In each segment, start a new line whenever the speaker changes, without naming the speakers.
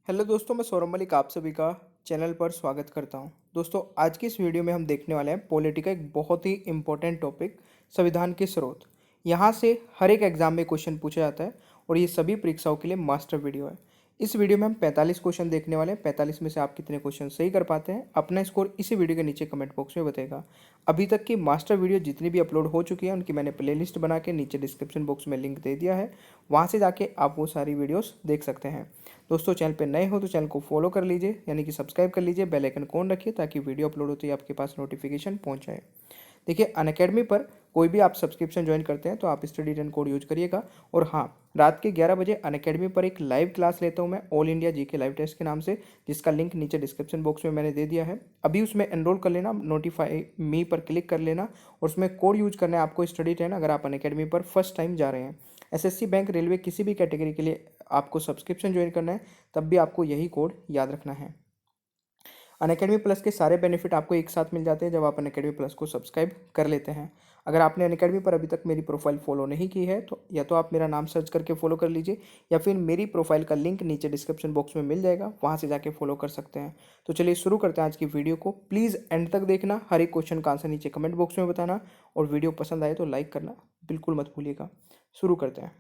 Hello दोस्तों, मैं सौरभ मलिक आप सभी का चैनल पर स्वागत करता हूं। दोस्तों, आज की इस वीडियो में हम देखने वाले हैं पॉलिटी का एक बहुत ही इम्पोर्टेंट टॉपिक, संविधान के स्रोत। यहां से हर एक एग्जाम में क्वेश्चन पूछा जाता है और ये सभी परीक्षाओं के लिए मास्टर वीडियो है। इस वीडियो में हम 45 क्वेश्चन देखने वाले हैं। 45 में से आप कितने क्वेश्चन सही कर पाते हैं, अपना स्कोर इसी वीडियो के नीचे कमेंट बॉक्स में बताएगा। अभी तक की मास्टर वीडियो जितनी भी अपलोड हो चुकी है उनकी मैंने प्लेलिस्ट बना के नीचे डिस्क्रिप्शन बॉक्स में लिंक दे दिया है, वहाँ से जाके आप वो सारी वीडियोस देख सकते हैं। दोस्तों, चैनल पे नए हो तो चैनल को फॉलो कर लीजिए, यानी कि सब्सक्राइब कर लीजिए, बेल आइकन ऑन रखिए ताकि वीडियो अपलोड होते ही आपके पास नोटिफिकेशन पहुंच जाए। देखिए, अनअकैडमी पर कोई भी आप सब्सक्रिप्शन ज्वाइन करते हैं तो आप स्टडी रन कोड यूज करिएगा। और हाँ, रात के 11 बजे अनअकैडमी पर एक लाइव क्लास लेता हूँ मैं, all India GK live test के नाम से, जिसका लिंक नीचे डिस्क्रिप्शन बॉक्स में मैंने दे दिया है। अभी उसमें एनरोल कर लेना, नोटिफाई मी पर क्लिक कर लेना और उसमें कोड यूज करना है आपको, स्टडी टेन, अगर आप अनअकैडमी पर फर्स्ट टाइम जा रहे हैं। एसएससी, बैंक, रेलवे, किसी भी कैटेगरी के लिए आपको सब्सक्रिप्शन ज्वाइन करना है, तब भी आपको यही कोड याद रखना है। अनअकैडमी प्लस के सारे बेनिफिट आपको एक साथ मिल जाते हैं जब आप अनअकैडमी प्लस को सब्सक्राइब कर लेते हैं। अगर आपने अनअकैडमी पर अभी तक मेरी प्रोफाइल फॉलो नहीं की है तो या तो आप मेरा नाम सर्च करके फॉलो कर लीजिए, या फिर मेरी प्रोफाइल का लिंक नीचे डिस्क्रिप्शन बॉक्स में मिल जाएगा, वहाँ से जाके फॉलो कर सकते हैं। तो चलिए शुरू करते हैं आज की वीडियो को। प्लीज़ एंड तक देखना, हर एक क्वेश्चन का आंसर नीचे कमेंट बॉक्स में बताना, और वीडियो पसंद आए तो लाइक करना बिल्कुल मत भूलिएगा। शुरू करते हैं।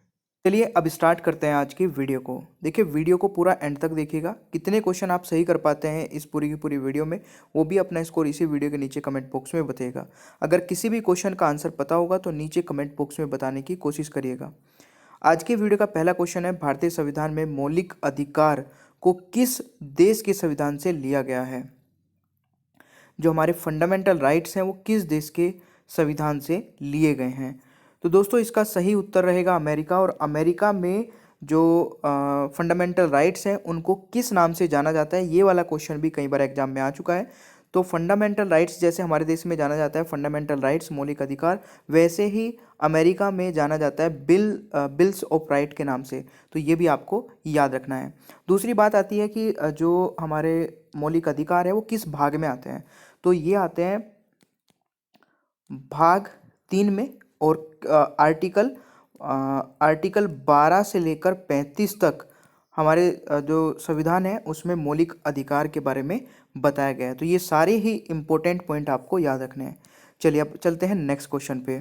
चलिए अब स्टार्ट करते हैं आज की वीडियो को। देखिए, वीडियो को पूरा एंड तक देखिएगा। कितने क्वेश्चन आप सही कर पाते हैं इस पूरी की पूरी वीडियो में, वो भी अपना स्कोर इसी वीडियो के नीचे कमेंट बॉक्स में बताइएगा। अगर किसी भी क्वेश्चन का आंसर पता होगा तो नीचे कमेंट बॉक्स में बताने की कोशिश करिएगा। आज की वीडियो का पहला क्वेश्चन है, भारतीय संविधान में मौलिक अधिकार को किस देश के संविधान से लिया गया है? जो हमारे फंडामेंटल राइट्स हैं वो किस देश के संविधान से लिए गए हैं? तो दोस्तों, इसका सही उत्तर रहेगा अमेरिका। और अमेरिका में जो फंडामेंटल राइट्स हैं उनको किस नाम से जाना जाता है, ये वाला क्वेश्चन भी कई बार एग्जाम में आ चुका है। तो फंडामेंटल राइट्स जैसे हमारे देश में जाना जाता है फंडामेंटल राइट्स, मौलिक अधिकार, वैसे ही अमेरिका में जाना जाता है बिल्स ऑफ राइट के नाम से। तो ये भी आपको याद रखना है। दूसरी बात आती है कि जो हमारे मौलिक अधिकार है वो किस भाग में आते हैं? तो ये आते हैं भाग 3 में। और आर्टिकल 12 से लेकर 35 तक हमारे जो संविधान है उसमें मौलिक अधिकार के बारे में बताया गया है। तो ये सारे ही इंपॉर्टेंट पॉइंट आपको याद रखने हैं। चलिए अब चलते हैं नेक्स्ट क्वेश्चन पे।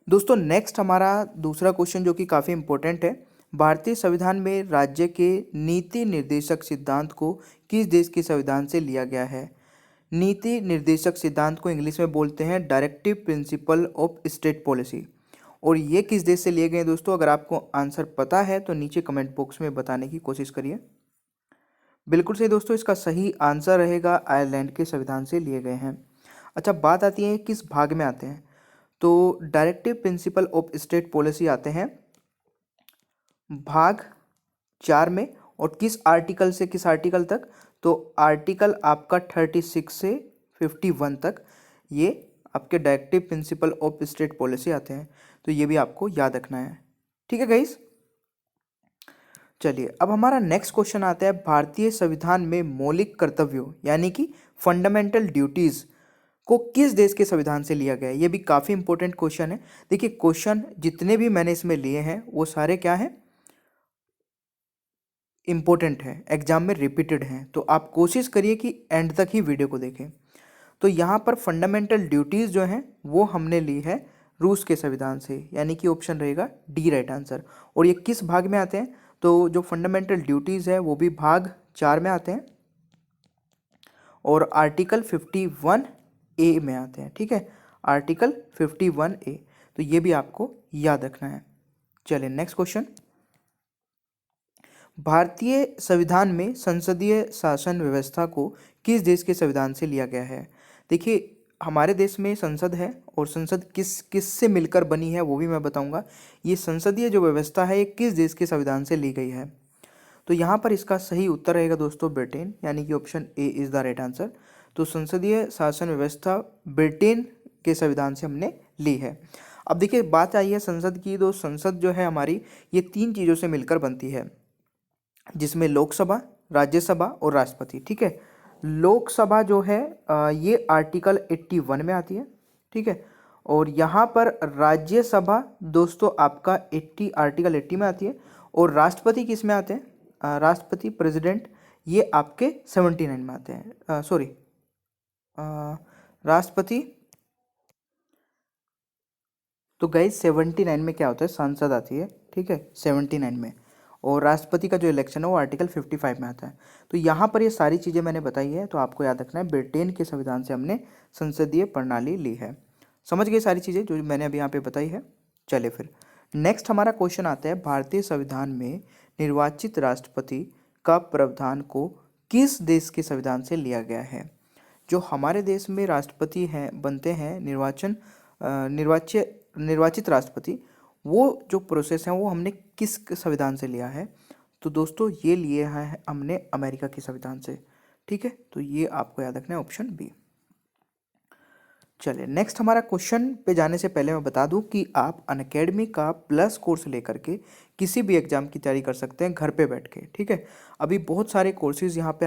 दोस्तों, नेक्स्ट हमारा दूसरा क्वेश्चन जो कि काफ़ी इंपॉर्टेंट है, भारतीय संविधान में राज्य के नीति निर्देशक सिद्धांत को किस देश के संविधान से लिया गया है? नीति निर्देशक सिद्धांत को इंग्लिश में बोलते हैं directive principle of state policy. और ये किस देश से लिए गए हैं दोस्तों? अगर आपको आंसर पता है तो नीचे कमेंट बॉक्स में बताने की कोशिश करिए। बिल्कुल सही दोस्तों, इसका सही आंसर रहेगा आयरलैंड के संविधान से लिए गए हैं। अच्छा, बात आती है किस भाग में आते हैं? तो directive principle of state policy आते हैं भाग 4 में। और किस आर्टिकल से किस आर्टिकल तक? तो आर्टिकल आपका 36 से 51 तक ये आपके directive principle of state policy आते हैं। तो ये भी आपको याद रखना है। ठीक है गाइस, चलिए अब हमारा नेक्स्ट क्वेश्चन आता है, भारतीय संविधान में मौलिक कर्तव्यों यानी कि फंडामेंटल ड्यूटीज को किस देश के संविधान से लिया गया है? ये भी काफ़ी इंपॉर्टेंट क्वेश्चन है। देखिए, क्वेश्चन जितने भी मैंने इसमें लिए हैं वो सारे क्या हैं, इम्पोर्टेंट है, एग्जाम में रिपीटेड हैं। तो आप कोशिश करिए कि एंड तक ही वीडियो को देखें। तो यहाँ पर फंडामेंटल ड्यूटीज़ जो हैं वो हमने ली है रूस के संविधान से, यानी कि ऑप्शन रहेगा डी राइट आंसर। और ये किस भाग में आते हैं? तो जो फंडामेंटल ड्यूटीज़ है वो भी भाग 4 में आते हैं और आर्टिकल 51 ए में आते हैं। ठीक है, आर्टिकल 51 ए। तो ये भी आपको याद रखना है। चलिए नेक्स्ट क्वेश्चन, भारतीय संविधान में संसदीय शासन व्यवस्था को किस देश के संविधान से लिया गया है? देखिए, हमारे देश में संसद है और संसद किस से मिलकर बनी है वो भी मैं बताऊंगा। ये संसदीय जो व्यवस्था है ये किस देश के संविधान से ली गई है? तो यहाँ पर इसका सही उत्तर रहेगा दोस्तों ब्रिटेन, यानी कि option A is the right answer. तो संसदीय शासन व्यवस्था ब्रिटेन के संविधान से हमने ली है। अब देखिए, बात आई है संसद की। तो संसद जो है हमारी ये 3 चीज़ों से मिलकर बनती है, जिसमें लोकसभा, राज्यसभा और राष्ट्रपति। ठीक है, लोकसभा जो है ये आर्टिकल 81 में आती है। ठीक है, और यहाँ पर राज्यसभा दोस्तों आपका आर्टिकल 80 में आती है। और राष्ट्रपति किस में आते हैं? राष्ट्रपति, प्रेसिडेंट, ये आपके 79 में आते हैं। सॉरी, राष्ट्रपति, तो गाइज 79 में क्या होता है, सांसद आती है, ठीक है, 79 में। और राष्ट्रपति का जो इलेक्शन है वो आर्टिकल 55 में आता है। तो यहाँ पर ये सारी चीज़ें मैंने बताई है, तो आपको याद रखना है ब्रिटेन के संविधान से हमने संसदीय प्रणाली ली है। समझ गए सारी चीज़ें जो मैंने अभी यहाँ पे बताई है। चलिए फिर नेक्स्ट हमारा क्वेश्चन आता है, भारतीय संविधान में निर्वाचित राष्ट्रपति का प्रावधान को किस देश के संविधान से लिया गया है। जो हमारे देश में राष्ट्रपति हैं, बनते हैं, निर्वाचित राष्ट्रपति, वो जो प्रोसेस है वो हमने किस संविधान से लिया है। तो दोस्तों ये लिए है हमने अमेरिका के संविधान से, ठीक है। तो ये आपको याद रखना है, ऑप्शन बी। चलिए नेक्स्ट हमारा क्वेश्चन पे जाने से पहले मैं बता दूं कि आप अनअकैडमी का प्लस कोर्स लेकर के किसी भी एग्जाम की तैयारी कर सकते हैं घर पे बैठ के, ठीक है। अभी बहुत सारे कोर्सेज यहाँ पे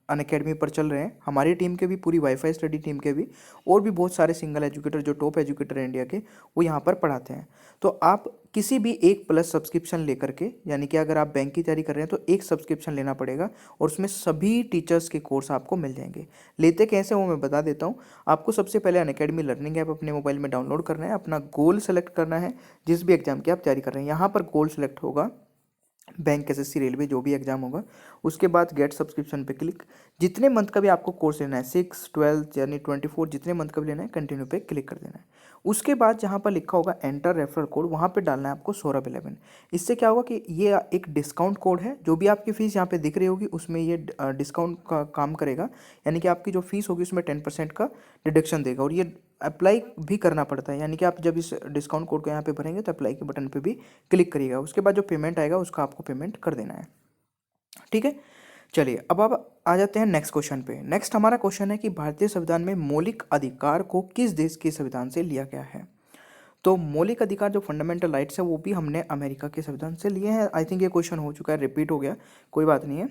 अनअकैडमी पर चल रहे हैं, हमारी टीम के भी, पूरी वाईफाई स्टडी टीम के भी, और भी बहुत सारे सिंगल एजुकेटर जो टॉप एजुकेटर हैं इंडिया के, वो यहाँ पर पढ़ाते हैं। तो आप किसी भी एक प्लस सब्सक्रिप्शन लेकर के, यानी कि अगर आप बैंक की तैयारी कर रहे हैं तो एक सब्सक्रिप्शन लेना पड़ेगा और उसमें सभी टीचर्स के कोर्स आपको मिल जाएंगे। लेते कैसे वो मैं बता देता हूँ। आपको सबसे पहले अनअकैडमी लर्निंग ऐप अपने मोबाइल में डाउनलोड करना है, अपना गोल सेलेक्ट करना है, जिस भी एग्जाम की आप तैयारी कर रहे हैं। यहाँ पर गोल सेलेक्ट होगा बैंक, एसएससी, रेलवे, जो भी एग्जाम होगा। उसके बाद गेट सब्सक्रिप्शन पे क्लिक, जितने मंथ का भी आपको कोर्स लेना है, 6, 12 यानी 24, जितने मंथ का भी लेना है, कंटिन्यू पे क्लिक कर देना है। उसके बाद जहाँ पर लिखा होगा एंटर रेफरल कोड, वहाँ पे डालना है आपको सौरभ11। इससे क्या होगा कि ये एक डिस्काउंट कोड है, जो भी आपकी फ़ीस यहाँ पे दिख रही होगी उसमें ये डिस्काउंट का काम करेगा, यानी कि आपकी जो फीस होगी उसमें 10% का डिडक्शन देगा। और ये अप्लाई भी करना पड़ता है, यानी कि आप जब इस डिस्काउंट कोड को यहाँ पे भरेंगे तो अप्लाई के बटन पे भी क्लिक करिएगा। उसके बाद जो पेमेंट आएगा उसका आपको पेमेंट कर देना है, ठीक है। चलिए अब आप आ जाते हैं नेक्स्ट क्वेश्चन पे। नेक्स्ट हमारा क्वेश्चन है कि भारतीय संविधान में मौलिक अधिकार को किस देश के संविधान से लिया गया है। तो मौलिक अधिकार जो फंडामेंटल राइट्स है वो भी हमने अमेरिका के संविधान से लिए हैं। आई थिंक ये क्वेश्चन हो चुका है, रिपीट हो गया, कोई बात नहीं है।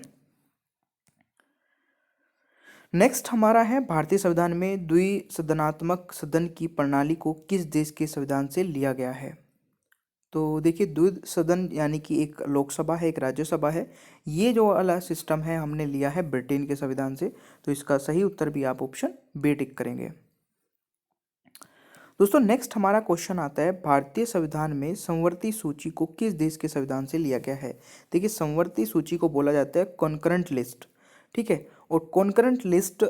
नेक्स्ट हमारा है, भारतीय संविधान में द्विसदनात्मक सदन की प्रणाली को किस देश के संविधान से लिया गया है। तो देखिए, द्विसदन यानी कि एक लोकसभा है, एक राज्यसभा है, ये जो वाला सिस्टम है हमने लिया है ब्रिटेन के संविधान से। तो इसका सही उत्तर भी आप ऑप्शन बी टिक करेंगे। दोस्तों नेक्स्ट हमारा क्वेश्चन आता है, भारतीय संविधान में संवर्ती सूची को किस देश के संविधान से लिया गया है। देखिए, संवर्ती सूची को बोला जाता है कॉन्करेंट लिस्ट, ठीक है। और कॉन्करेंट लिस्ट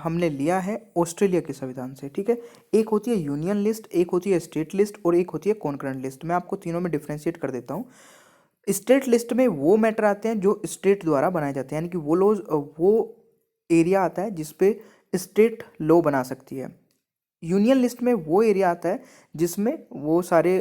हमने लिया है ऑस्ट्रेलिया के संविधान से, ठीक है। एक होती है यूनियन लिस्ट, एक होती है स्टेट लिस्ट, और एक होती है कॉन्करेंट लिस्ट। मैं आपको तीनों में डिफ्रेंशिएट कर देता हूँ। स्टेट लिस्ट में वो मैटर आते हैं जो स्टेट द्वारा बनाए जाते हैं, यानी कि वो एरिया आता है जिसपे स्टेट लॉ बना सकती है। यूनियन लिस्ट में वो एरिया आता है जिसमें वो सारे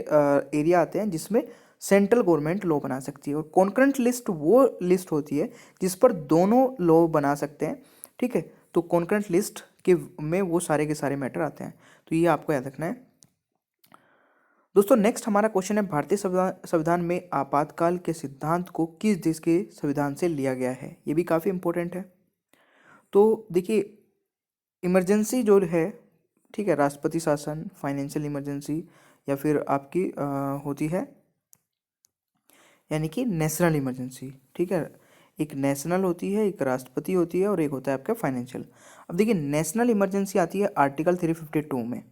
एरिया आते हैं जिसमें सेंट्रल गवर्नमेंट लॉ बना सकती है। और कॉन्करेंट लिस्ट वो लिस्ट होती है जिस पर दोनों लॉ बना सकते हैं, ठीक है। तो कॉन्करेंट लिस्ट के में वो सारे के सारे मैटर आते हैं, तो ये आपको याद रखना है। दोस्तों नेक्स्ट हमारा क्वेश्चन है, भारतीय संविधान में आपातकाल के सिद्धांत को किस देश के संविधान से लिया गया है। ये भी काफ़ी इंपॉर्टेंट है। तो देखिए, इमरजेंसी जो है, ठीक है, राष्ट्रपति शासन, फाइनेंशियल इमरजेंसी, या फिर आपकी होती है यानी कि नेशनल इमरजेंसी, ठीक है। एक नेशनल होती है, एक राष्ट्रपति होती है, और एक होता है आपका फाइनेंशियल। अब देखिए, नेशनल इमरजेंसी आती है आर्टिकल 352 में,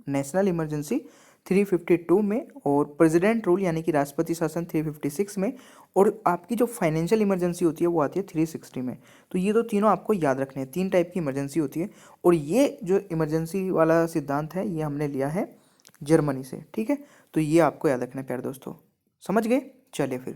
नेशनल इमरजेंसी 352 में, और प्रेसिडेंट रूल यानी कि राष्ट्रपति शासन 356 में, और आपकी जो फाइनेंशियल इमरजेंसी होती है वो आती है 360 में। तो ये तो तीनों आपको याद रखने हैं, 3 टाइप की इमरजेंसी होती है। और ये जो इमरजेंसी वाला सिद्धांत है ये हमने लिया है जर्मनी से, ठीक है। तो ये आपको याद रखना है प्यारे दोस्तों, समझ गए। चलिए फिर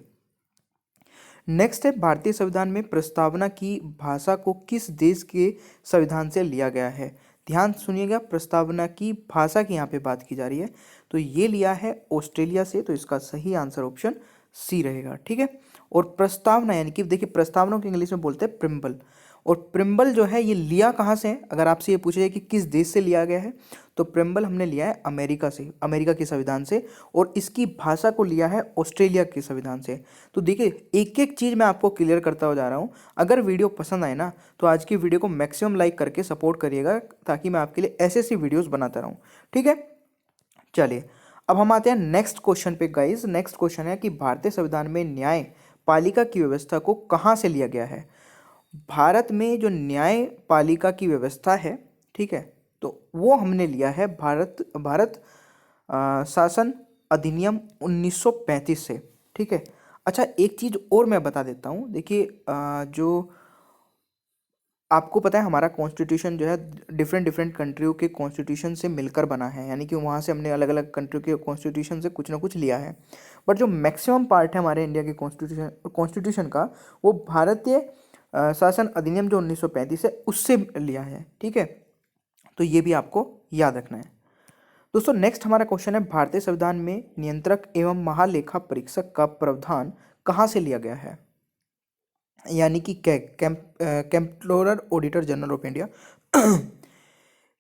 नेक्स्ट है, भारतीय संविधान में प्रस्तावना की भाषा को किस देश के संविधान से लिया गया है। ध्यान सुनिएगा, प्रस्तावना की भाषा की यहाँ पे बात की जा रही है, तो ये लिया है ऑस्ट्रेलिया से। तो इसका सही आंसर ऑप्शन सी रहेगा, ठीक है। और प्रस्तावना यानी कि देखिए, प्रस्तावना को इंग्लिश में बोलते हैं प्रिम्बल, और प्रिम्बल जो है ये लिया कहाँ से है। अगर आपसे ये पूछा जाए कि किस देश से लिया गया है, तो प्रिम्बल हमने लिया है अमेरिका से, अमेरिका के संविधान से, और इसकी भाषा को लिया है ऑस्ट्रेलिया के संविधान से। तो देखिए, एक एक चीज़ मैं आपको क्लियर करता हो जा रहा हूँ। अगर वीडियो पसंद आए ना तो आज की वीडियो को मैक्सिमम लाइक करके सपोर्ट करिएगा, ताकि मैं आपके लिए ऐसे ऐसी वीडियोज़ बनाता रहूँ, ठीक है। चलिए अब हम आते हैं नेक्स्ट क्वेश्चन पे गाइज। नेक्स्ट क्वेश्चन है कि भारतीय संविधान में न्याय पालिका की व्यवस्था को कहाँ से लिया गया है? भारत में जो न्यायपालिका की व्यवस्था है, ठीक है, तो वो हमने लिया है भारत भारत शासन अधिनियम 1935 से, ठीक है। अच्छा, एक चीज़ और मैं बता देता हूँ। देखिए, जो आपको पता है हमारा कॉन्स्टिट्यूशन जो है डिफरेंट डिफरेंट कंट्रियों के कॉन्स्टिट्यूशन से मिलकर बना है, यानी कि वहाँ से हमने अलग अलग कंट्रियों के कॉन्स्टिट्यूशन से कुछ ना कुछ लिया है। बट जो मैक्सिमम पार्ट है हमारे इंडिया के कॉन्स्टिट्यूशन का, वो भारतीय शासन अधिनियम जो 1935 है उससे लिया है, ठीक है। तो ये भी आपको याद रखना है। दोस्तों, नेक्स्ट हमारा क्वेश्चन है, भारतीय संविधान में नियंत्रक एवं महालेखा परीक्षक का प्रावधान कहाँ से लिया गया है? यानी कि comptroller auditor general of India.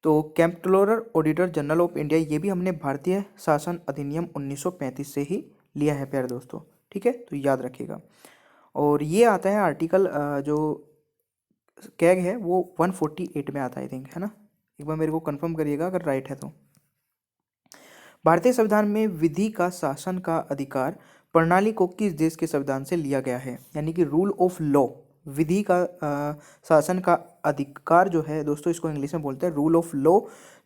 तो comptroller auditor general of India, ये भी हमने भारतीय शासन अधिनियम 1935 से ही लिया है प्यारे दोस्तों, ठीक है, तो याद रखिएगा। और ये आता है आर्टिकल जो कैग है वो 148 में आता है, आई थिंक, है ना। एक बार मेरे को कंफर्म करिएगा अगर राइट है तो। भारतीय संविधान में विधि का शासन का अधिकार प्रणाली को किस देश के संविधान से लिया गया है? यानी कि रूल ऑफ लॉ, विधि का शासन का अधिकार जो है दोस्तों, इसको इंग्लिश में बोलते हैं रूल ऑफ लॉ,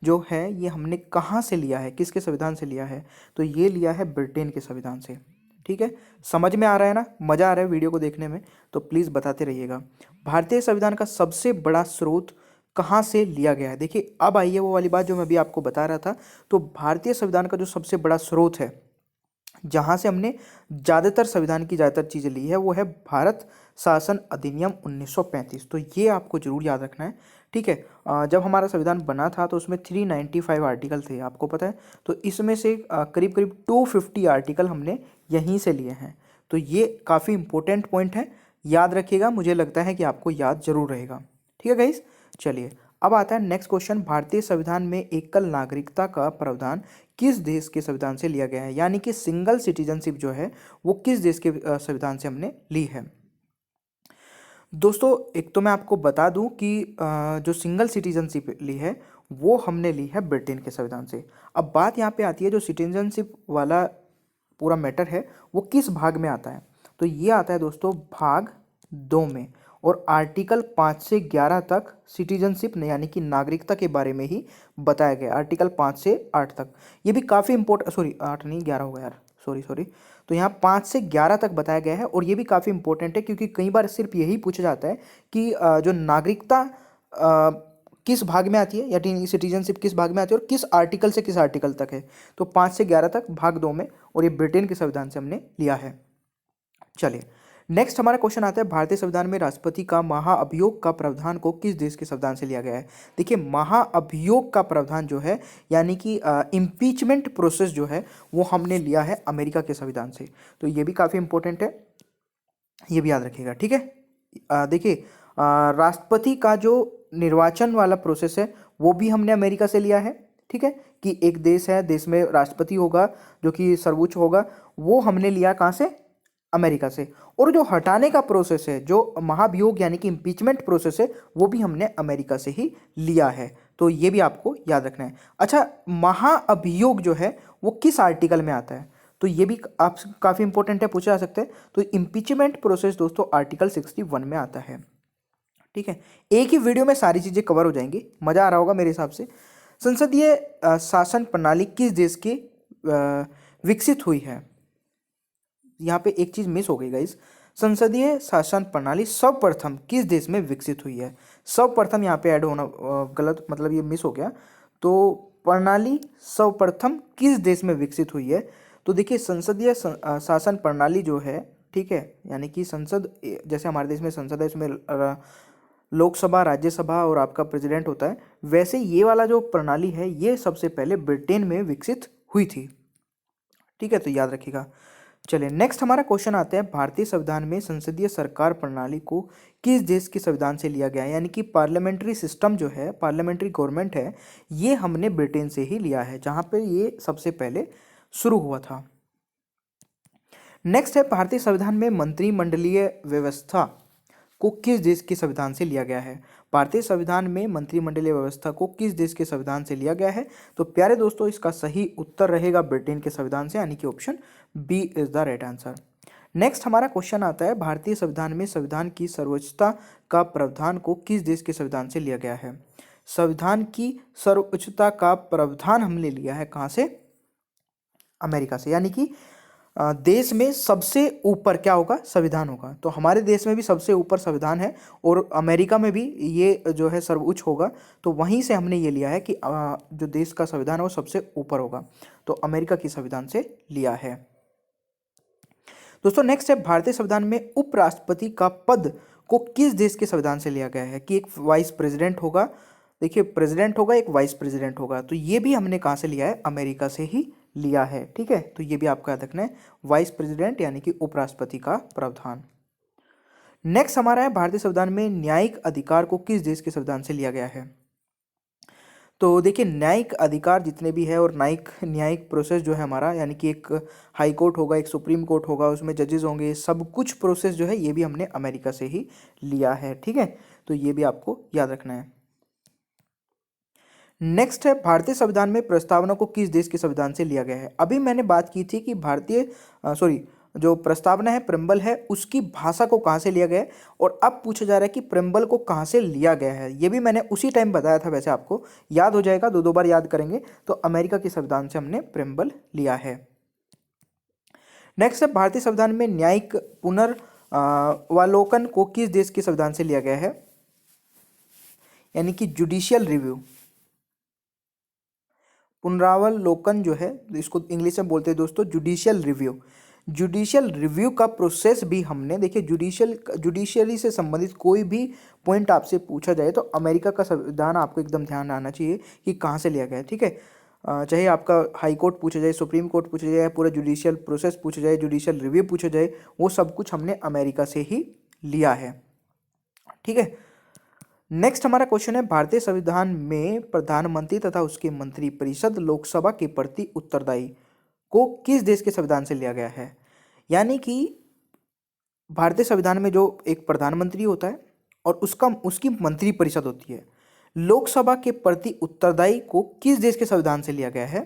जो है ये हमने कहाँ से लिया है, किसके संविधान से लिया है? तो ये लिया है ब्रिटेन के संविधान से, ठीक है। समझ में आ रहा है ना, मज़ा आ रहा है वीडियो को देखने में? तो प्लीज़ बताते रहिएगा। भारतीय संविधान का सबसे बड़ा स्रोत कहाँ से लिया गया है? देखिए, अब आइए वो वाली बात जो मैं अभी आपको बता रहा था। तो भारतीय संविधान का जो सबसे बड़ा स्रोत है, जहाँ से हमने ज़्यादातर संविधान की ज़्यादातर चीज़ें ली है, वो है भारत शासन अधिनियम 1935। तो ये आपको जरूर याद रखना है, ठीक है। जब हमारा संविधान बना था तो उसमें 395 आर्टिकल थे, आपको पता है। तो इसमें से करीब करीब 250 आर्टिकल हमने यहीं से लिए हैं। तो ये काफ़ी इंपॉर्टेंट पॉइंट है, याद रखिएगा। मुझे लगता है कि आपको याद जरूर रहेगा, ठीक है गाइस। चलिए, अब आता है नेक्स्ट क्वेश्चन, भारतीय संविधान में एकल नागरिकता का प्रावधान किस देश के संविधान से लिया गया है? यानी कि सिंगल सिटीजनशिप जो है वो किस देश के संविधान से हमने ली है? दोस्तों, एक तो मैं आपको बता दूं कि जो सिंगल सिटीजनशिप ली है वो हमने ली है ब्रिटेन के संविधान से। अब बात यहाँ पे आती है, जो सिटीजनशिप वाला पूरा मैटर है वो किस भाग में आता है? तो ये आता है दोस्तों भाग 2 में, और आर्टिकल 5 से 11 तक सिटीजनशिप यानी कि नागरिकता के बारे में ही बताया गया। आर्टिकल 5 से 8 तक, ये भी काफ़ी इंपॉर्टेंट, सॉरी 8 नहीं 11 हो गया यार, सॉरी। तो यहाँ 5 से 11 तक बताया गया है, और ये भी काफ़ी इंपॉर्टेंट है क्योंकि कई बार सिर्फ यही पूछा जाता है कि जो नागरिकता किस भाग में आती है, या सिटीजनशिप किस भाग में आती है और किस आर्टिकल से किस आर्टिकल तक है। तो 5 से 11 तक भाग 2 में, और ये ब्रिटेन के संविधान से हमने लिया है। चलिए, नेक्स्ट हमारा क्वेश्चन आता है, भारतीय संविधान में राष्ट्रपति का महाअभियोग का प्रावधान को किस देश के संविधान से लिया गया है? देखिए, महाअभियोग का प्रावधान जो है, यानी कि इम्पीचमेंट प्रोसेस जो है, वो हमने लिया है अमेरिका के संविधान से। तो ये भी काफ़ी इंपॉर्टेंट है, ये भी याद रखिएगा, ठीक है। देखिए, राष्ट्रपति का जो निर्वाचन वाला प्रोसेस है वो भी हमने अमेरिका से लिया है, ठीक है, कि एक देश है, देश में राष्ट्रपति होगा जो कि सर्वोच्च होगा, वो हमने लिया कहाँ से? अमेरिका से। और जो हटाने का प्रोसेस है, जो महाभियोग यानी कि इम्पीचमेंट प्रोसेस है, वो भी हमने अमेरिका से ही लिया है। तो ये भी आपको याद रखना है। अच्छा, महाअभियोग जो है वो किस आर्टिकल में आता है? तो ये भी आप काफ़ी इंपॉर्टेंट है, पूछा जा सकता है। तो इम्पीचमेंट प्रोसेस दोस्तों आर्टिकल 61 में आता है, ठीक है। एक ही वीडियो में सारी चीज़ें कवर हो जाएंगी, मज़ा आ रहा होगा मेरे हिसाब से। संसदीय शासन प्रणाली किस देश की विकसित हुई है? यहाँ पे एक चीज़ मिस हो गई गाइस, संसदीय शासन प्रणाली सर्वप्रथम किस देश में विकसित हुई है? सर्वप्रथम यहाँ पे ऐड होना गलत, मतलब ये मिस हो गया। तो प्रणाली सर्वप्रथम किस देश में विकसित हुई है? तो देखिए, संसदीय शासन प्रणाली जो है, ठीक है, यानी कि संसद, जैसे हमारे देश में संसद है, इसमें लोकसभा, राज्यसभा और आपका प्रेसिडेंट होता है, वैसे ये वाला जो प्रणाली है ये सबसे पहले ब्रिटेन में विकसित हुई थी, ठीक है, तो याद रखिएगा। चलिए, नेक्स्ट हमारा क्वेश्चन आता है, भारतीय संविधान में संसदीय सरकार प्रणाली को किस देश के संविधान से लिया गया है? यानी कि पार्लियामेंट्री सिस्टम जो है, पार्लियामेंट्री गवर्नमेंट है, ये हमने ब्रिटेन से ही लिया है, जहाँ पे ये सबसे पहले शुरू हुआ था। नेक्स्ट है, भारतीय संविधान में मंत्रिमंडलीय व्यवस्था को किस देश के संविधान से लिया गया है? भारतीय संविधान में मंत्रिमंडलीय व्यवस्था को किस देश के संविधान से लिया गया है? तो प्यारे दोस्तों, इसका सही उत्तर रहेगा ब्रिटेन के संविधान से, यानी कि option B is the right answer. Next हमारा क्वेश्चन आता है, भारतीय संविधान में संविधान की सर्वोच्चता का प्रावधान को किस देश के संविधान से लिया गया है? संविधान की सर्वोच्चता का प्रावधान हमने लिया है कहाँ से? अमेरिका से। यानी कि देश में सबसे ऊपर क्या होगा? संविधान होगा। तो हमारे देश में भी सबसे ऊपर संविधान है और अमेरिका में भी ये जो है सर्वोच्च होगा। तो वहीं से हमने ये लिया है कि जो देश का संविधान है वो सबसे ऊपर होगा। तो अमेरिका की संविधान से लिया है। दोस्तों नेक्स्ट है, भारतीय संविधान में उपराष्ट्रपति का पद को किस देश के संविधान से लिया गया है? कि एक वाइस प्रेसिडेंट होगा, देखिए प्रेसिडेंट होगा, एक वाइस प्रेसिडेंट होगा। तो ये भी हमने कहाँ से लिया है? अमेरिका से ही लिया है। ठीक है, तो ये भी आपको याद रखना है, वाइस प्रेसिडेंट यानी कि उपराष्ट्रपति का प्रावधान। नेक्स्ट हमारा है, भारतीय संविधान में न्यायिक अधिकार को किस देश के संविधान से लिया गया है? तो देखिए न्यायिक अधिकार जितने भी है और न्यायिक प्रोसेस जो है हमारा, यानी कि एक हाई कोर्ट होगा, एक सुप्रीम कोर्ट होगा, उसमें जजेस होंगे, सब कुछ प्रोसेस जो है ये भी हमने अमेरिका से ही लिया है। ठीक है, तो ये भी आपको याद रखना है। नेक्स्ट है, भारतीय संविधान में प्रस्तावना को किस देश के संविधान से लिया गया है? अभी मैंने बात की थी कि जो प्रस्तावना है, प्रेम्बल है, उसकी भाषा को कहाँ से लिया गया है, और अब पूछा जा रहा है कि प्रेम्बल को कहाँ से लिया गया है। ये भी मैंने उसी टाइम बताया था, वैसे आपको याद हो जाएगा, दो बार याद करेंगे। तो अमेरिका के संविधान से हमने प्रेम्बल लिया है। नेक्स्ट है, भारतीय संविधान में न्यायिक पुनर्वालोकन को किस देश के संविधान से लिया गया है? यानी कि जुडिशियल रिव्यू, पुनरावलोकन जो है, इसको इंग्लिश में बोलते हैं दोस्तों जुडिशियल रिव्यू। जुडिशियल रिव्यू का प्रोसेस भी हमने, देखिए जुडिशियरी से संबंधित कोई भी पॉइंट आपसे पूछा जाए तो अमेरिका का संविधान आपको एकदम ध्यान आना चाहिए कि कहाँ से लिया गया है। ठीक है, चाहे आपका हाई कोर्ट पूछा जाए, सुप्रीम कोर्ट पूछा जाए, पूरा जुडिशियल प्रोसेस पूछा जाए, जुडिशियल रिव्यू पूछा जाए, वो सब कुछ हमने अमेरिका से ही लिया है। ठीक है, नेक्स्ट हमारा क्वेश्चन है, भारतीय संविधान में प्रधानमंत्री तथा उसके मंत्रिपरिषद लोकसभा के प्रति उत्तरदायी को किस देश के संविधान से लिया गया है? यानी कि भारतीय संविधान में जो एक प्रधानमंत्री होता है और उसकी मंत्रिपरिषद होती है, लोकसभा के प्रति उत्तरदायी को किस देश के संविधान से लिया गया है?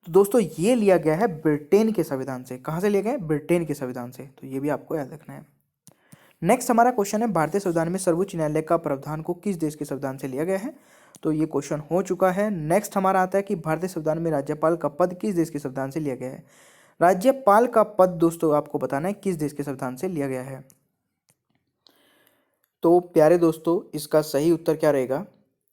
तो दोस्तों ये लिया गया है ब्रिटेन के संविधान से। कहाँ से लिया गया है? ब्रिटेन के संविधान से। तो ये भी आपको याद रखना है। नेक्स्ट हमारा क्वेश्चन है, भारतीय संविधान में सर्वोच्च न्यायालय का प्रावधान को किस देश के संविधान से लिया गया है? तो ये क्वेश्चन हो चुका है। नेक्स्ट हमारा आता है कि भारतीय संविधान में राज्यपाल का पद किस देश के संविधान से लिया गया है? राज्यपाल का पद दोस्तों आपको बताना है किस देश के संविधान से लिया गया है। तो प्यारे दोस्तों, इसका सही उत्तर क्या रहेगा?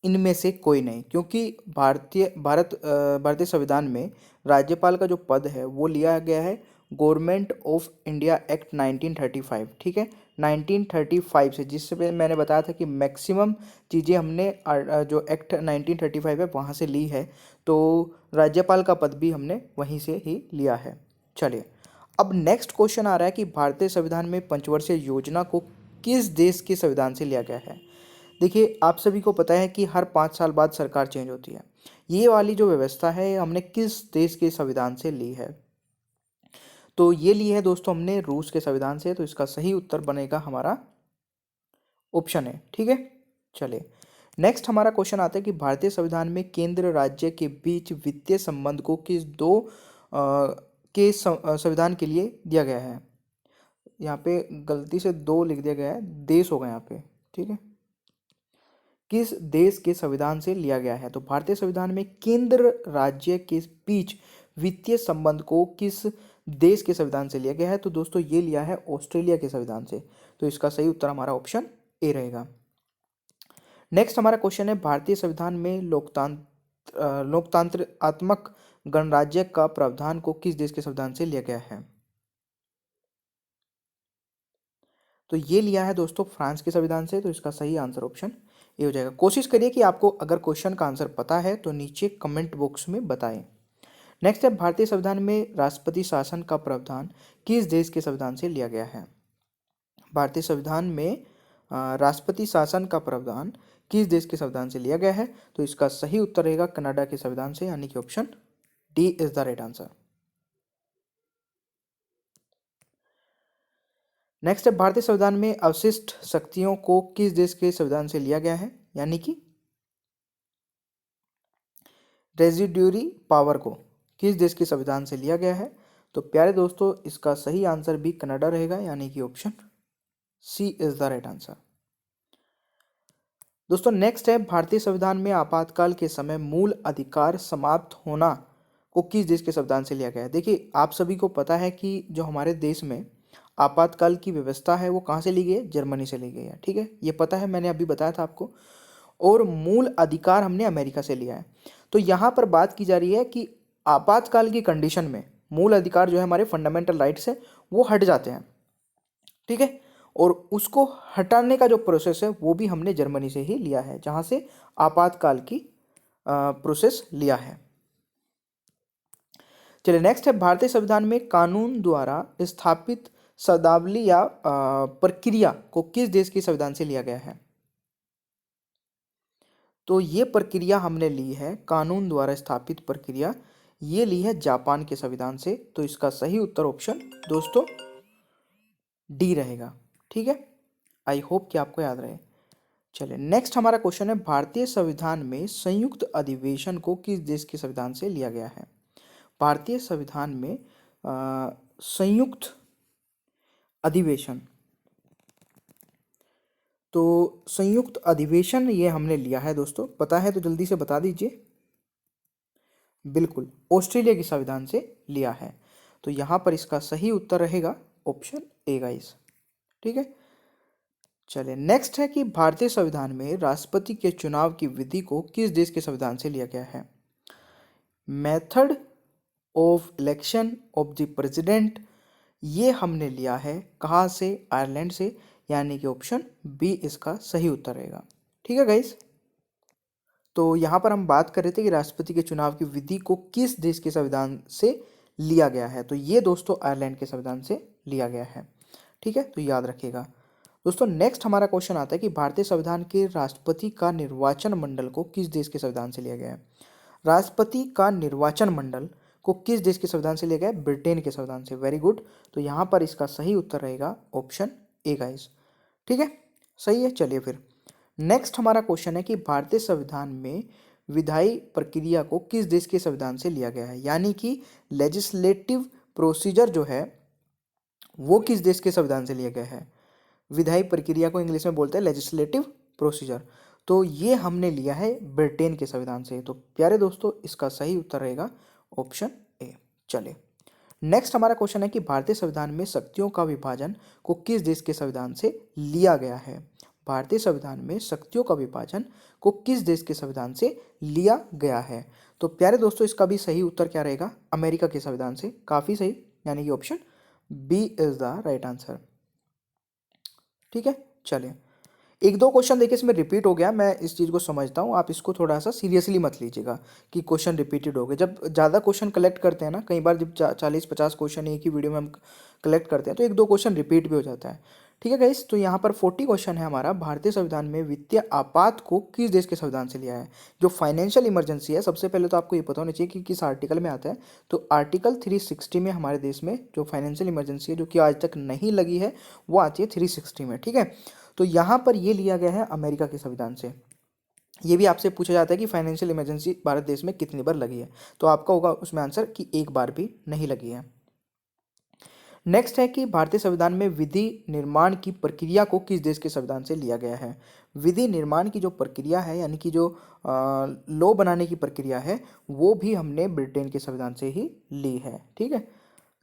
इनमें से कोई नहीं, क्योंकि भारतीय संविधान में राज्यपाल का जो पद है वो लिया गया है गवर्नमेंट ऑफ इंडिया एक्ट 1935। ठीक है, 1935 से, जिससे मैंने बताया था कि मैक्सिमम चीज़ें हमने जो एक्ट 1935 है वहाँ से ली है। तो राज्यपाल का पद भी हमने वहीं से ही लिया है। चलिए, अब नेक्स्ट क्वेश्चन आ रहा है कि भारतीय संविधान में पंचवर्षीय योजना को किस देश के संविधान से लिया गया है? देखिए आप सभी को पता है कि हर 5 साल बाद सरकार चेंज होती है। ये वाली जो व्यवस्था है हमने किस देश के संविधान से ली है? तो ये ली है दोस्तों हमने रूस के संविधान से। तो इसका सही उत्तर बनेगा हमारा ऑप्शन है। ठीक है, चलिए नेक्स्ट हमारा क्वेश्चन आता है कि भारतीय संविधान में केंद्र राज्य के बीच वित्तीय संबंध को किस दो के संविधान के लिए दिया गया है? यहाँ पे गलती से 2 लिख दिया गया है, देश होगा यहाँ पे। ठीक है, किस देश के संविधान से लिया गया है? तो भारतीय संविधान में केंद्र राज्य के बीच वित्तीय संबंध को किस देश के संविधान से लिया गया है? तो दोस्तों ये लिया है ऑस्ट्रेलिया के संविधान से। तो इसका सही उत्तर हमारा ऑप्शन ए रहेगा। नेक्स्ट हमारा क्वेश्चन है, भारतीय संविधान में लोकतांत्रात्मक गणराज्य का प्रावधान को किस देश के संविधान से लिया गया है? तो ये लिया है दोस्तों फ्रांस के संविधान से। तो इसका सही आंसर ऑप्शन ए हो जाएगा। कोशिश करिए कि आपको अगर क्वेश्चन का आंसर पता है तो नीचे कमेंट बॉक्स में बताएं। नेक्स्ट है, भारतीय संविधान में राष्ट्रपति शासन का प्रावधान किस देश के संविधान से लिया गया है? भारतीय संविधान में राष्ट्रपति शासन का प्रावधान किस देश के संविधान से लिया गया है? तो इसका सही उत्तर रहेगा कनाडा के संविधान से, यानी कि option D is the right answer. Next है, भारतीय संविधान में अवशिष्ट शक्तियों को किस देश के संविधान से लिया गया है? यानी कि रेजिड्यूरी पावर को किस देश के संविधान से लिया गया है? तो प्यारे दोस्तों इसका सही आंसर भी कनाडा रहेगा, यानी कि option C is the right answer. दोस्तों नेक्स्ट है, भारतीय संविधान में आपातकाल के समय मूल अधिकार समाप्त होना को किस देश के संविधान से लिया गया है। देखिए आप सभी को पता है कि जो हमारे देश में आपातकाल की व्यवस्था है वो कहाँ से ली गई है, जर्मनी से ली गई है। ठीक है, ये पता है, मैंने अभी बताया था आपको। और मूल अधिकार हमने अमेरिका से लिया है। तो यहाँ पर बात की जा रही है कि आपातकाल की कंडीशन में मूल अधिकार जो है हमारे फंडामेंटल राइट्स है वो हट जाते हैं। ठीक है, और उसको हटाने का जो प्रोसेस है वो भी हमने जर्मनी से ही लिया है, जहाँ से आपातकाल की प्रोसेस लिया है। चलिए नेक्स्ट है, भारतीय संविधान में कानून द्वारा स्थापित शब्दावली या प्रक्रिया को किस देश के संविधान से लिया गया है। तो ये प्रक्रिया हमने ली है, कानून द्वारा स्थापित प्रक्रिया, ये ली है जापान के संविधान से। तो इसका सही उत्तर ऑप्शन दोस्तों डी रहेगा। ठीक है, आई होप कि आपको याद रहे। चलिए नेक्स्ट हमारा क्वेश्चन है, भारतीय संविधान में संयुक्त अधिवेशन को किस देश के संविधान से लिया गया है। भारतीय संविधान में संयुक्त अधिवेशन, तो संयुक्त अधिवेशन ये हमने लिया है दोस्तों, पता है तो जल्दी से बता दीजिए। बिल्कुल, ऑस्ट्रेलिया के संविधान से लिया है। तो यहाँ पर इसका सही उत्तर रहेगा ऑप्शन ए गाइस। ठीक है, चलिए नेक्स्ट है कि भारतीय संविधान में राष्ट्रपति के चुनाव की विधि को किस देश के संविधान से लिया गया है। Method of election of the president, ये हमने लिया है कहाँ से, आयरलैंड से, यानी कि ऑप्शन बी इसका सही उत्तर रहेगा। ठीक है गाइस, तो यहाँ पर हम बात कर रहे थे कि राष्ट्रपति के चुनाव की विधि को किस देश के संविधान से लिया गया है। तो ये दोस्तों आयरलैंड के संविधान से लिया गया है। ठीक है, तो याद रखिएगा दोस्तों। नेक्स्ट हमारा क्वेश्चन आता है कि भारतीय संविधान के राष्ट्रपति का निर्वाचन मंडल को किस देश के संविधान से लिया गया है। राष्ट्रपति का निर्वाचन मंडल को किस देश के संविधान से लिया गया है, ब्रिटेन के संविधान से। वेरी गुड, तो यहाँ पर इसका सही उत्तर रहेगा ऑप्शन ए गाइस। ठीक है, सही है। चलिए फिर नेक्स्ट हमारा क्वेश्चन है कि भारतीय संविधान में विधायी प्रक्रिया को किस देश के संविधान से लिया गया है, यानी कि लेजिस्लेटिव प्रोसीजर जो है वो किस देश के संविधान से लिया गया है। विधायी प्रक्रिया को इंग्लिश में बोलते हैं लेजिस्लेटिव प्रोसीजर, तो ये हमने लिया है ब्रिटेन के संविधान से। तो प्यारे दोस्तों इसका सही उत्तर रहेगा ऑप्शन ए। चले नेक्स्ट हमारा क्वेश्चन है कि भारतीय संविधान में शक्तियों का विभाजन को किस देश के संविधान से लिया गया है। भारतीय संविधान में शक्तियों का विभाजन को किस देश के संविधान से लिया गया है। तो प्यारे दोस्तों इसका भी सही उत्तर क्या रहेगा, अमेरिका के संविधान से। काफी सही, यानी कि option B is the right answer. ठीक है, चलिए एक दो क्वेश्चन देखिए इसमें रिपीट हो गया, मैं इस चीज़ को समझता हूँ, आप इसको थोड़ा सा सीरियसली मत लीजिएगा कि क्वेश्चन रिपीटेड हो गए। जब ज़्यादा क्वेश्चन कलेक्ट करते हैं ना, कई बार जब 40-50 क्वेश्चन एक ही वीडियो में हम कलेक्ट करते हैं तो एक दो क्वेश्चन रिपीट भी हो जाता है। ठीक है गाइस, तो यहाँ पर 40 क्वेश्चन है हमारा। भारतीय संविधान में वित्तीय आपात को किस देश के संविधान से लिया है। जो फाइनेंशियल इमरजेंसी है, सबसे पहले तो आपको ये पता होना चाहिए कि किस आर्टिकल में आता है। तो आर्टिकल 360 में हमारे देश में जो फाइनेंशियल इमरजेंसी है, जो कि आज तक नहीं लगी है, वो आती है 360 में। ठीक है, तो यहाँ पर ये लिया गया है अमेरिका के संविधान से। ये भी आपसे पूछा जाता है कि फाइनेंशियल इमरजेंसी भारत देश में कितनी बार लगी है, तो आपका होगा उसमें आंसर कि एक बार भी नहीं लगी है। नेक्स्ट है कि भारतीय संविधान में विधि निर्माण की प्रक्रिया को किस देश के संविधान से लिया गया है। विधि निर्माण की जो प्रक्रिया है, यानी कि जो लॉ बनाने की प्रक्रिया है, वो भी हमने ब्रिटेन के संविधान से ही ली है। ठीक है,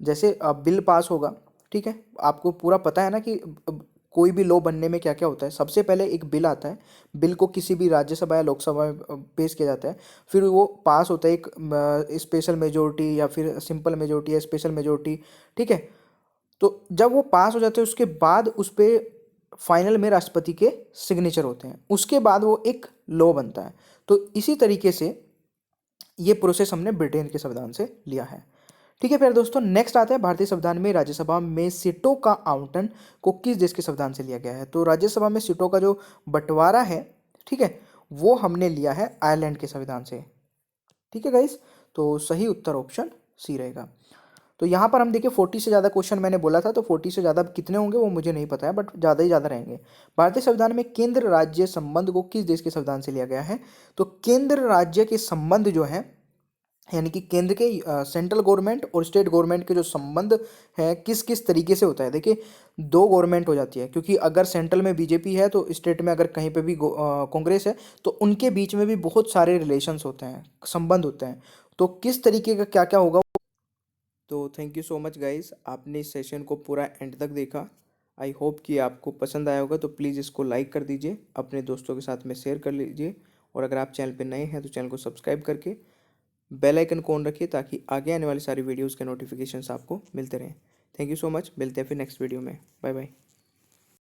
जैसे बिल पास होगा, ठीक है, आपको पूरा पता है ना कि कोई भी लॉ बनने में क्या क्या होता है। सबसे पहले एक बिल आता है, बिल को किसी भी राज्यसभा या लोकसभा में पेश किया जाता है, फिर वो पास होता है एक स्पेशल मेजोरिटी या फिर सिंपल मेजोरिटी या स्पेशल मेजोरिटी। ठीक है, तो जब वो पास हो जाते हैं उसके बाद उस पर फाइनल में राष्ट्रपति के सिग्नेचर होते हैं, उसके बाद वो एक लॉ बनता है। तो इसी तरीके से ये प्रोसेस हमने ब्रिटेन के संविधान से लिया है। ठीक है प्यारे दोस्तों, नेक्स्ट आता है भारतीय संविधान में राज्यसभा में सीटों का आवंटन को किस देश के संविधान से लिया गया है। तो राज्यसभा में सीटों का जो बंटवारा है, ठीक है, वो हमने लिया है आयरलैंड के संविधान से। ठीक है गाइस, तो सही उत्तर ऑप्शन सी रहेगा। तो यहाँ पर हम देखिए 40 से ज़्यादा क्वेश्चन मैंने बोला था, तो 40 से ज़्यादा कितने होंगे वो मुझे नहीं पता है, बट ज़्यादा ही ज़्यादा रहेंगे। भारतीय संविधान में केंद्र राज्य संबंध को किस देश के संविधान से लिया गया है। तो केंद्र राज्य के संबंध जो है यानी कि केंद्र के सेंट्रल गवर्नमेंट और स्टेट गवर्नमेंट के जो संबंध है किस किस तरीके से होता है। देखिए, दो गवर्नमेंट हो जाती है, क्योंकि अगर सेंट्रल में बीजेपी है तो स्टेट में अगर कहीं पे भी कांग्रेस है तो उनके बीच में भी बहुत सारे रिलेशंस होते हैं, संबंध होते हैं। तो किस तरीके का क्या क्या होगा। तो thank you so much guys, आपने इस सेशन को पूरा एंड तक देखा। आई होप कि आपको पसंद आया होगा। तो प्लीज़ इसको लाइक कर दीजिए, अपने दोस्तों के साथ में शेयर कर लीजिए, और अगर आप चैनल पे नए हैं तो चैनल को सब्सक्राइब करके बेल आइकन को ऑन रखिए, ताकि आगे आने वाली सारी वीडियोज़ के नोटिफिकेशंस आपको मिलते रहें। थैंक यू सो मच, मिलते हैं फिर नेक्स्ट वीडियो में। Bye bye.